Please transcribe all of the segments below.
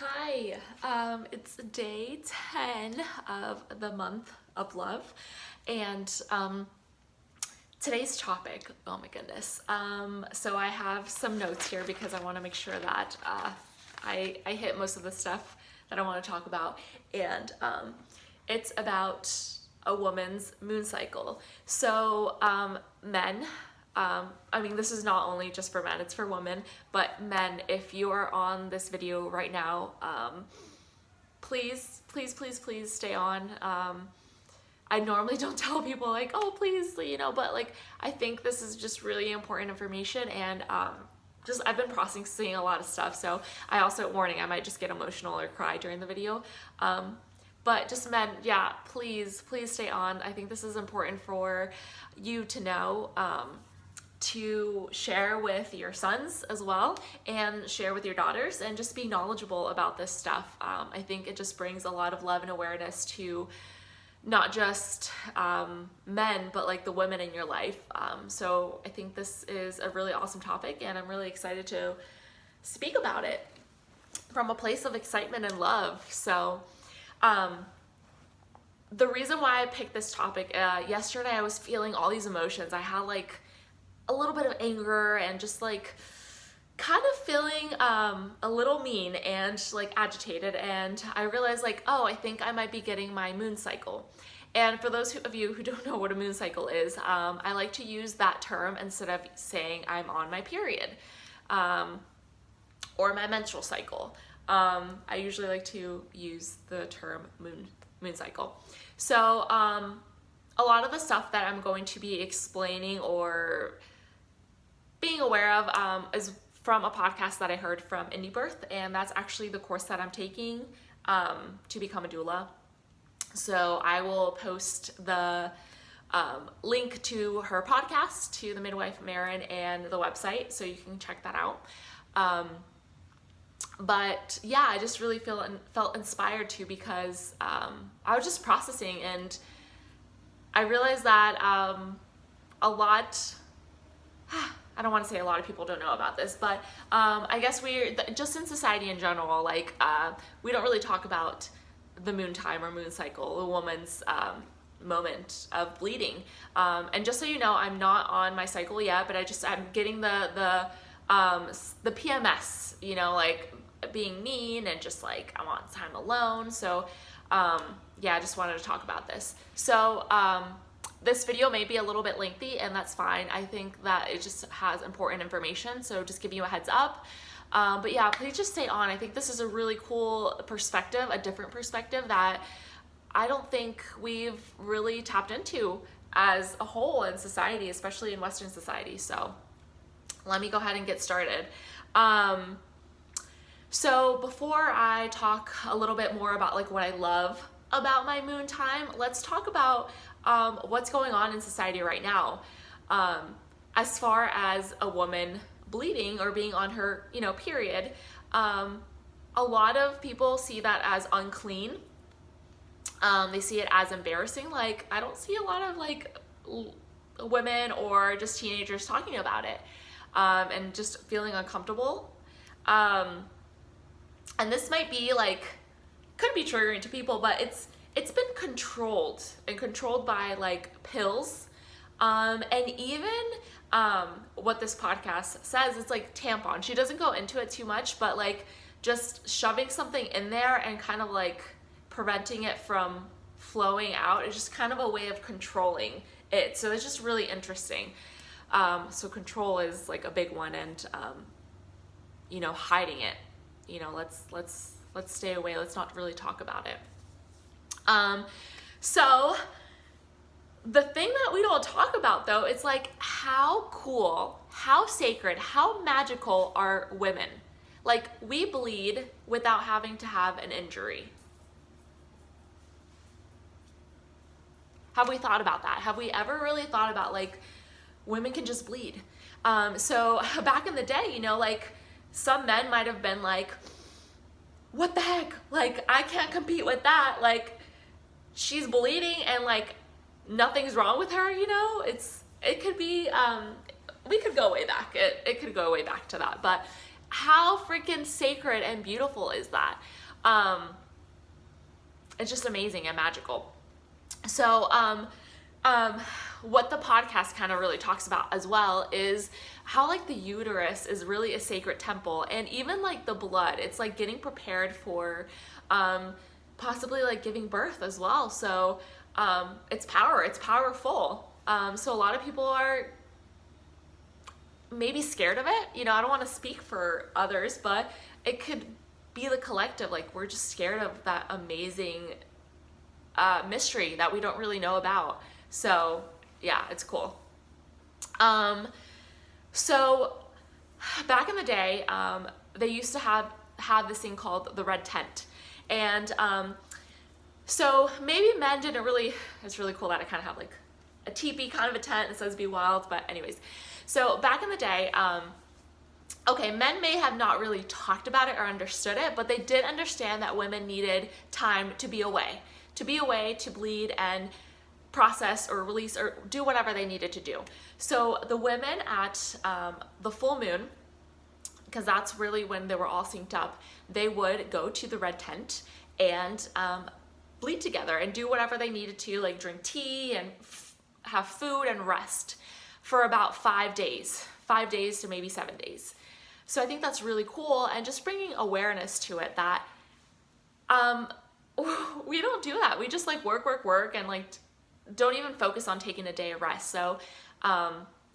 Hi, it's day 10 of the month of love, and today's topic, oh my goodness. So I have some notes here because I want to make sure that I hit most of the stuff that I want to talk about, and it's about a woman's moon cycle. So men, this is not only just for men, it's for women, but men, if you are on this video right now, please, please, please, please stay on. I normally don't tell people like, oh, please, but like, I think this is just really important information, and I've been processing a lot of stuff. So I also, warning, I might just get emotional or cry during the video. But just men, yeah, please, please stay on. I think this is important for you to know, to share with your sons as well, and share with your daughters, and just be knowledgeable about this stuff. I think it just brings a lot of love and awareness to not just men, but like the women in your life. So I think this is a really awesome topic, and I'm really excited to speak about it from a place of excitement and love. So the reason why I picked this topic, yesterday I was feeling all these emotions. I had like a little bit of anger and just like kind of feeling a little mean and like agitated, and I realized like, oh, I think I might be getting my moon cycle. And for those of you who don't know what a moon cycle is, I like to use that term instead of saying I'm on my period or my menstrual cycle. I usually like to use the term moon cycle. So a lot of the stuff that I'm going to be explaining or being aware of is from a podcast that I heard from Indie Birth, and that's actually the course that I'm taking to become a doula. So I will post the link to her podcast, to the Midwife Marin, and the website, so you can check that out. But yeah, I just really felt inspired to, because I was just processing, and I realized that a lot, I don't want to say a lot of people don't know about this, but I guess just in society in general, like we don't really talk about the moon time or moon cycle, a woman's moment of bleeding. And just so you know, I'm not on my cycle yet, but I'm getting the PMS, like being mean and just like I want time alone. So yeah, I just wanted to talk about this. So this video may be a little bit lengthy, and that's fine. I think that it just has important information, so just giving you a heads up. But yeah, please just stay on. I think this is a really cool perspective, a different perspective that I don't think we've really tapped into as a whole in society, especially in Western society. So let me go ahead and get started. So before I talk a little bit more about like what I love about my moon time, let's talk about what's going on in society right now. As far as a woman bleeding or being on her, period, a lot of people see that as unclean. They see it as embarrassing. Like, I don't see a lot of like women or just teenagers talking about it, and just feeling uncomfortable. And this might be like, could be triggering to people, but it's been controlled by like pills, and even what this podcast says, it's like tampon. She doesn't go into it too much, but like just shoving something in there and kind of like preventing it from flowing out is just kind of a way of controlling it. So it's just really interesting. So control is like a big one, and hiding it. Let's stay away. Let's not really talk about it. So the thing that we don't talk about though, it's like how cool, how sacred, how magical are women. Like, we bleed without having to have an injury. Have we thought about that? Have we ever really thought about like women can just bleed? So back in the day, like some men might have been like, what the heck? Like, I can't compete with that. Like, she's bleeding and like nothing's wrong with her, it could be, we could go way back. It could go way back to that. But how freaking sacred and beautiful is that? It's just amazing and magical. So, what the podcast kind of really talks about as well is how like the uterus is really a sacred temple, and even like the blood, it's like getting prepared for possibly like giving birth as well. So it's powerful. So a lot of people are maybe scared of it. You know, I don't want to speak for others, but it could be the collective. Like, we're just scared of that amazing mystery that we don't really know about. So yeah, it's cool. So back in the day, they used to have this thing called the red tent. And so maybe men didn't really, it's really cool that I kind of have like a teepee kind of a tent that says be wild, but anyways. So back in the day, okay, men may have not really talked about it or understood it, but they did understand that women needed time to be away, to bleed and process or release or do whatever they needed to do. So the women at the full moon, because that's really when they were all synced up, they would go to the red tent and bleed together and do whatever they needed to, like drink tea and have food and rest for about 5 days to maybe 7 days. So I think that's really cool, and just bringing awareness to it that we don't do that. We just like work and like don't even focus on taking a day of rest. So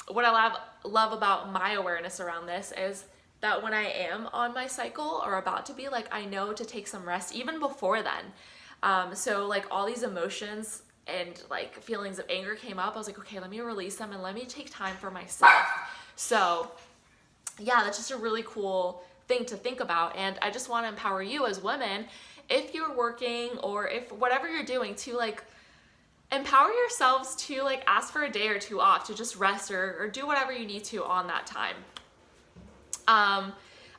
what I love about my awareness around this is that when I am on my cycle or about to be, like, I know to take some rest even before then. So like all these emotions and like feelings of anger came up. I was like, okay, let me release them and let me take time for myself. So yeah, that's just a really cool thing to think about. And I just want to empower you as women, if you're working or if whatever you're doing, to like empower yourselves to like ask for a day or two off to just rest or do whatever you need to on that time.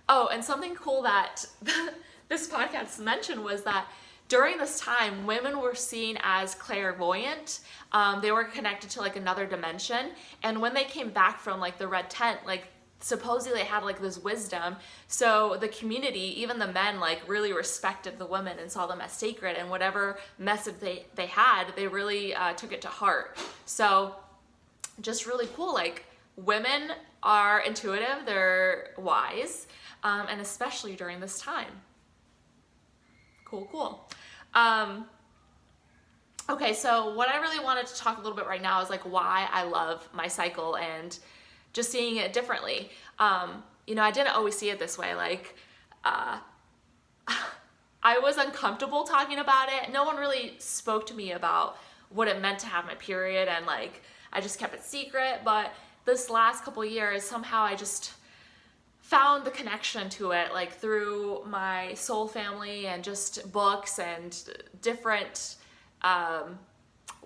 Oh, and something cool that this podcast mentioned was that during this time, women were seen as clairvoyant. They were connected to like another dimension. And when they came back from like the red tent, like supposedly they had like this wisdom. So the community, even the men, like really respected the women and saw them as sacred, and whatever message they had, they really took it to heart. So just really cool. Like, women are intuitive, they're wise, and especially during this time. Cool. Okay, so what I really wanted to talk a little bit right now is like why I love my cycle and just seeing it differently. You know, I didn't always see it this way. Like, I was uncomfortable talking about it. No one really spoke to me about what it meant to have my period, and like, I just kept it secret. But this last couple years, somehow I just found the connection to it, like through my soul family and just books and different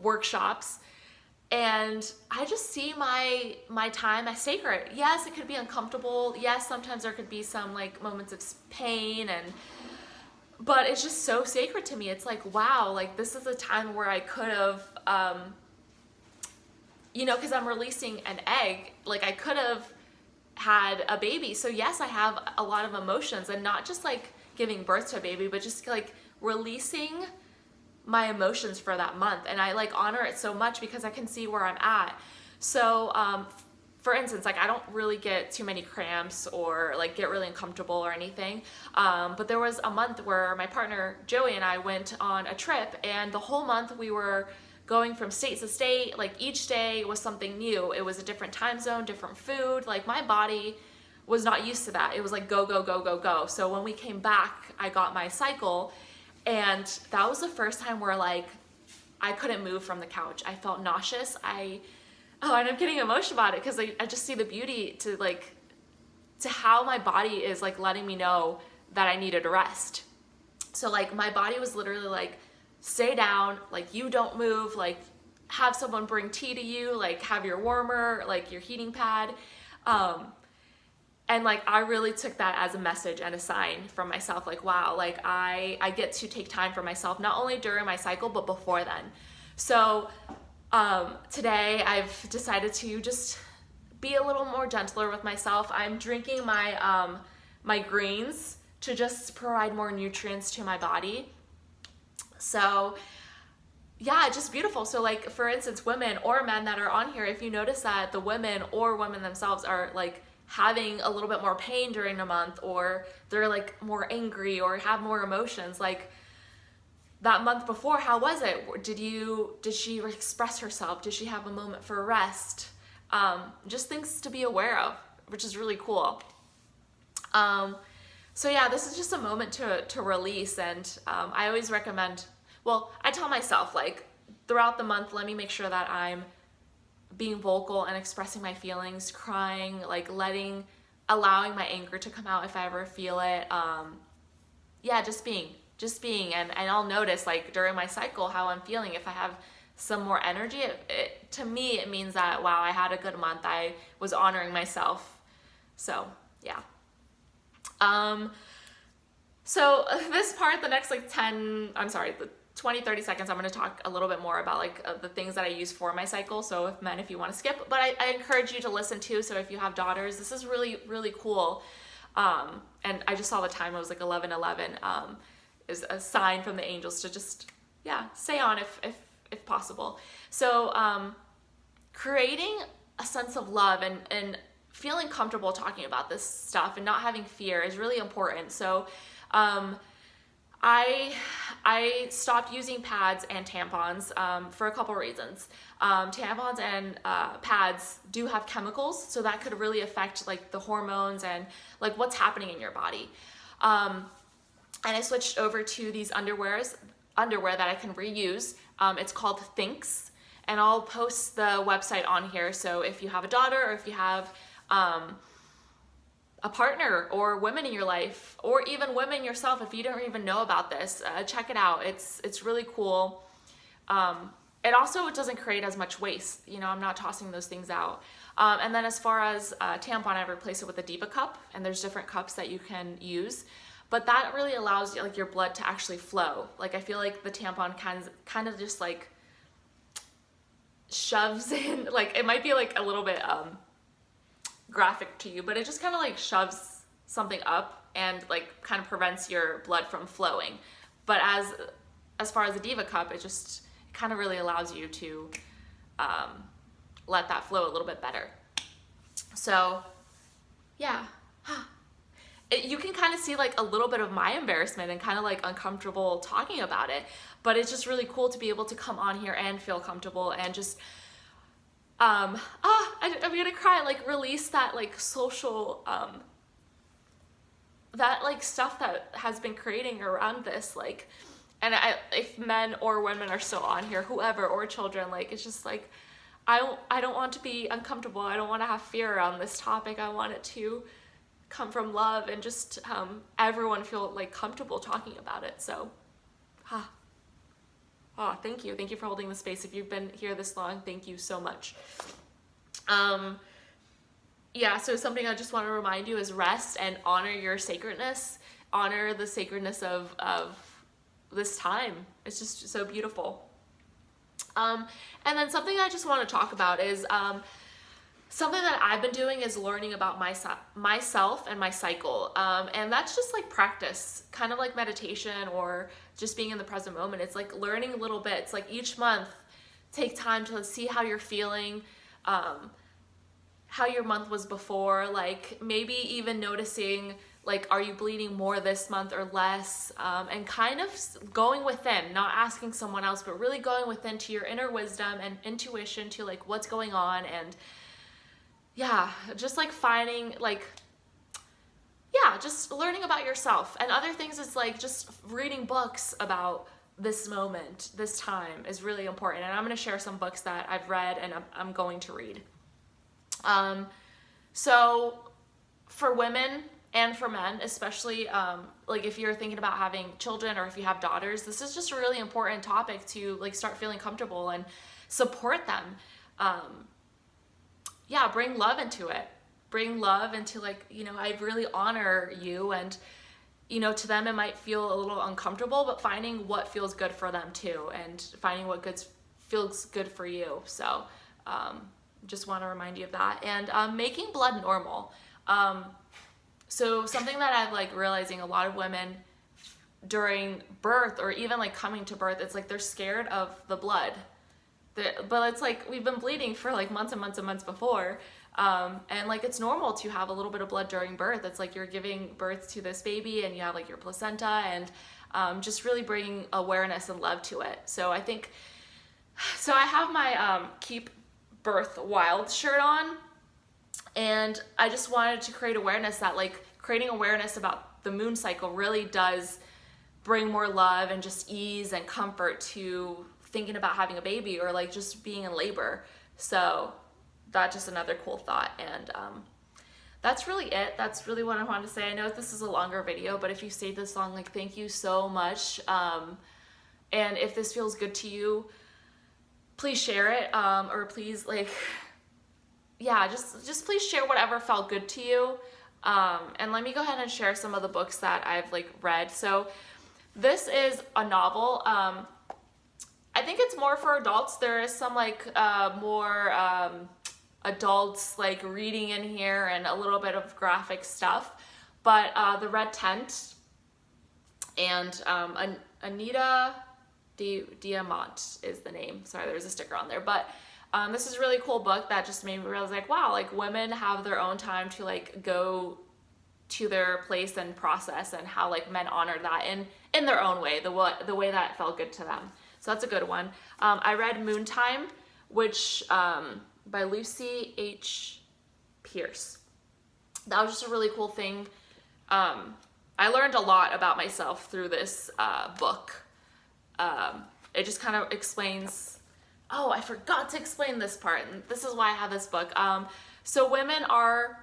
workshops. And I just see my time as sacred. Yes, it could be uncomfortable. Yes, sometimes there could be some like moments of pain, but it's just so sacred to me. It's like, wow, like this is a time where I could have, you know, because I'm releasing an egg, like I could have had a baby. So yes, I have a lot of emotions, and not just like giving birth to a baby, but just like releasing my emotions for that month. And I like honor it so much because I can see where I'm at. So for instance, like I don't really get too many cramps or like get really uncomfortable or anything. But there was a month where my partner Joey and I went on a trip, and the whole month we were going from state to state. Like each day was something new. It was a different time zone, different food. Like my body was not used to that. It was like go. So when we came back, I got my cycle, and that was the first time where like I couldn't move from the couch. I felt nauseous. And I'm getting emotional about it because I just see the beauty to how my body is like letting me know that I needed a rest. So like my body was literally like, stay down, like you don't move, like have someone bring tea to you, like have your warmer, like your heating pad. And like I really took that as a message and a sign from myself, like wow, like I get to take time for myself, not only during my cycle but before then. So today I've decided to just be a little more gentler with myself. I'm drinking my my greens to just provide more nutrients to my body. So yeah, just beautiful. So like, for instance, women or men that are on here, if you notice that the women or women themselves are like having a little bit more pain during the month, or they're like more angry or have more emotions, like that month before, how was it? Did she express herself? Did she have a moment for rest? Just things to be aware of, which is really cool. So yeah, this is just a moment to release. And I always recommend, well, I tell myself, like, throughout the month, let me make sure that I'm being vocal and expressing my feelings, crying, like allowing my anger to come out if I ever feel it. Yeah, just being, and I'll notice like during my cycle how I'm feeling. If I have some more energy, to me it means that, wow, I had a good month, I was honoring myself. So yeah. So this part, the next like 20, 30 seconds, I'm going to talk a little bit more about like the things that I use for my cycle. So if you want to skip, but I encourage you to listen too. So if you have daughters, this is really, really cool. And I just saw the time, it was like 11:11, is a sign from the angels to just, yeah, stay on if possible. So, creating a sense of love and feeling comfortable talking about this stuff and not having fear is really important. So, I stopped using pads and tampons for a couple reasons. Tampons and pads do have chemicals, so that could really affect like the hormones and like what's happening in your body. And I switched over to these underwear that I can reuse. It's called Thinx, and I'll post the website on here. So if you have a daughter, or if you have a partner or women in your life, or even women yourself, if you don't even know about this, check it out. It's really cool. It also doesn't create as much waste. You know, I'm not tossing those things out. And then as far as tampon, I replace it with a Diva cup, and there's different cups that you can use. But that really allows like your blood to actually flow. Like, I feel like the tampon kind of just like shoves in, like, it might be like a little bit graphic to you, but it just kind of like shoves something up and like kind of prevents your blood from flowing. But as far as a Diva cup, it kind of really allows you to let that flow a little bit better. So yeah. You can kind of see like a little bit of my embarrassment and kind of like uncomfortable talking about it, but it's just really cool to be able to come on here and feel comfortable and just I'm gonna cry, like release that like social that like stuff that has been creating around this, like, and if men or women are still on here, whoever, or children, like, it's just like I don't want to be uncomfortable. I don't want to have fear around this topic. I want it to come from love and just everyone feel like comfortable talking about it. So thank you for holding the space. If you've been here this long, thank you so much. Yeah, so something I just want to remind you is rest and honor your sacredness. Honor the sacredness of this time. It's just so beautiful. And then something I just want to talk about is something that I've been doing is learning about myself and my cycle. And that's just like practice, kind of like meditation or just being in the present moment. It's like learning little bits, like each month, take time to see how you're feeling, how your month was before, like maybe even noticing, like, are you bleeding more this month or less? And kind of going within, not asking someone else, but really going within to your inner wisdom and intuition to like what's going on. And yeah, just like finding like, yeah, just learning about yourself. And other things is like just reading books about this moment, this time is really important. And I'm going to share some books that I've read and I'm going to read. So for women and for men, especially, like if you're thinking about having children or if you have daughters, this is just a really important topic to like start feeling comfortable and support them. Yeah, bring love into it. Bring love into like, you know, I really honor you, and, you know, to them it might feel a little uncomfortable, but finding what feels good for them too, and finding what feels good for you. So just want to remind you of that. And making blood normal. So something that I've like realizing a lot of women during birth or even like coming to birth, it's like they're scared of the blood. But it's like we've been bleeding for like months and months and months before. And like it's normal to have a little bit of blood during birth. It's like you're giving birth to this baby and you have like your placenta, and just really bringing awareness and love to it. So I think, so I have my Keep Birth Wild shirt on, and I just wanted to create awareness that like creating awareness about the moon cycle really does bring more love and just ease and comfort to thinking about having a baby or like just being in labor. So that's just another cool thought. And that's really it. That's really what I wanted to say. I know this is a longer video, but if you stayed this long, like thank you so much. And if this feels good to you, please share it, or please like, yeah, just please share whatever felt good to you. And let me go ahead and share some of the books that I've like read. So this is a novel. I think it's more for adults. There is some like more adults like reading in here and a little bit of graphic stuff. But The Red Tent and Anita Diamant is the name. Sorry, there's a sticker on there. But this is a really cool book that just made me realize like, wow, like women have their own time to like go to their place and process, and how like men honor that in their own way, the way that felt good to them. So that's a good one. I read Moontime, which by Lucy H. Pierce. That was just a really cool thing. I learned a lot about myself through this book. It just kind of explains, oh, I forgot to explain this part, and this is why I have this book. So women are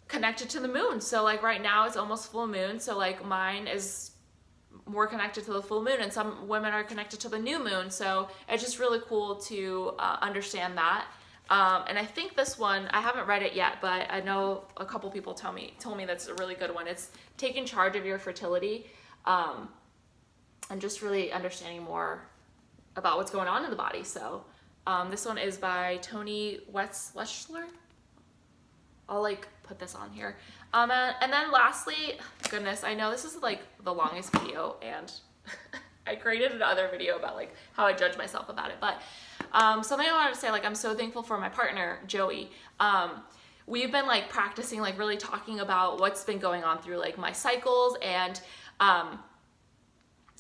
connected to the moon. So like right now it's almost full moon. So like mine is more connected to the full moon, and some women are connected to the new moon. So it's just really cool to understand that. And I think this one, I haven't read it yet, but I know a couple people told me that's a really good one. It's taking charge of your fertility, and just really understanding more about what's going on in the body. So this one is by Toni Weschler. I'll like put this on here. And then lastly, goodness, I know this is like the longest video, and I created another video about like how I judge myself about it. But something I wanted to say, like I'm so thankful for my partner, Joey. We've been like practicing, like really talking about what's been going on through like my cycles, and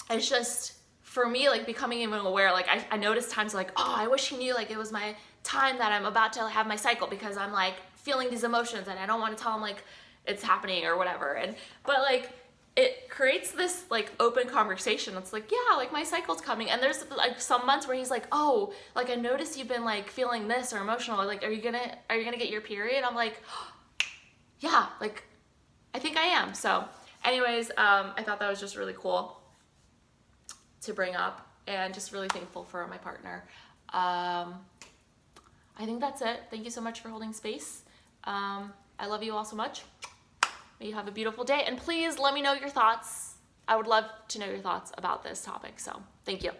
it's just, for me, like becoming even aware, like I noticed times like, oh, I wish he knew like it was my time that I'm about to have my cycle, because I'm like feeling these emotions and I don't want to tell him like it's happening or whatever. But like it creates this like open conversation. It's like, yeah, like my cycle's coming. And there's like some months where he's like, oh, like I noticed you've been like feeling this or emotional. Like, are you gonna get your period? I'm like, oh, yeah, like I think I am. So anyways, I thought that was just really cool to bring up, and just really thankful for my partner. I think that's it. Thank you so much for holding space. I love you all so much. May you have a beautiful day, and please let me know your thoughts. I would love to know your thoughts about this topic. So thank you.